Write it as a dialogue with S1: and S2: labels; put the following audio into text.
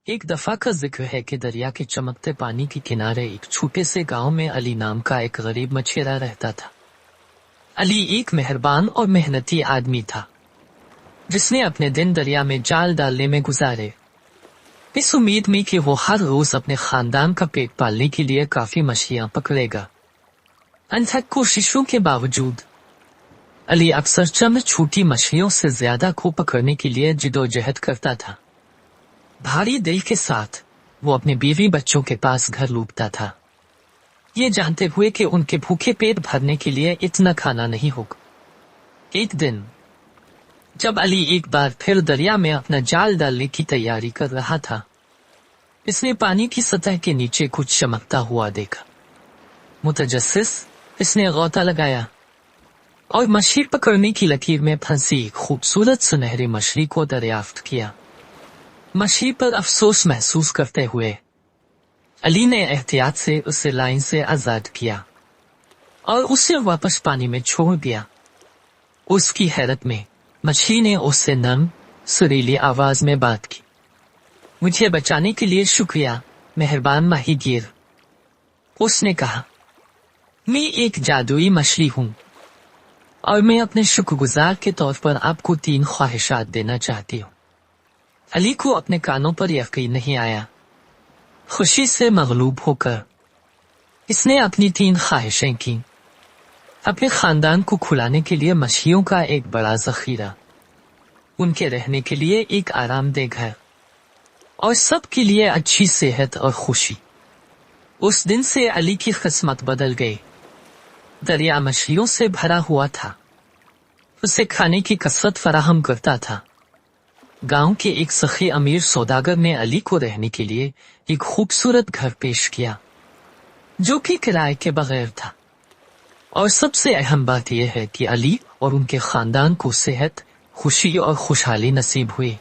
S1: एक दफा का जिक्र है कि दरिया के चमकते पानी के किनारे एक छोटे से गांव में अली नाम का एक गरीब मछुआरा रहता था। अली एक मेहरबान और मेहनती आदमी था, जिसने अपने दिन दरिया में जाल डालने में गुजारे, इस उम्मीद में कि वो हर रोज अपने खानदान का पेट पालने के लिए काफी मछलियां पकड़ेगा। अनथक कोशिशों के बावजूद अली अक्सर चंद छोटी मछलियों से ज्यादा को पकड़ने के लिए जिदोजहद करता था। भारी दिल के साथ वो अपने बीवी बच्चों के पास घर लौटता था, ये जानते हुए कि उनके भूखे पेट भरने के लिए इतना खाना नहीं होगा। एक दिन जब अली एक बार फिर दरिया में अपना जाल डालने की तैयारी कर रहा था, इसने पानी की सतह के नीचे कुछ चमकता हुआ देखा। मुतजस्सिस इसने गौता लगाया और मछली पकड़ने की लकीर में फंसी एक खूबसूरत सुनहरी मछली को दरियाफ्त किया। मछली पर अफसोस महसूस करते हुए अली ने एहतियात से उसे लाइन से आजाद किया और उसे वापस पानी में छोड़ दिया। उसकी हैरत में मछली ने उससे नरम सुरीली आवाज में बात की। मुझे बचाने के लिए शुक्रिया मेहरबान माहीगीर, उसने कहा। मैं एक जादुई मछली हूँ और मैं अपने शुक्रगुजार के तौर पर आपको 3 ख्वाहिशात देना चाहती हूँ। अली को अपने कानों पर यकीन नहीं आया। खुशी से मगलूब होकर इसने अपनी 3 ख्वाहिशें की। अपने खानदान को खिलाने के लिए मछलियों का एक बड़ा जखीरा, उनके रहने के लिए एक आरामदेह घर और सबके लिए अच्छी सेहत और खुशी। उस दिन से अली की किस्मत बदल गई। दरिया मछलियों से भरा हुआ था, उसे खाने की कसरत फराहम करता था। गांव के एक सखी अमीर सौदागर ने अली को रहने के लिए एक खूबसूरत घर पेश किया, जो कि किराए के बगैर था। और सबसे अहम बात यह है कि अली और उनके खानदान को सेहत, खुशी और खुशहाली नसीब हुई।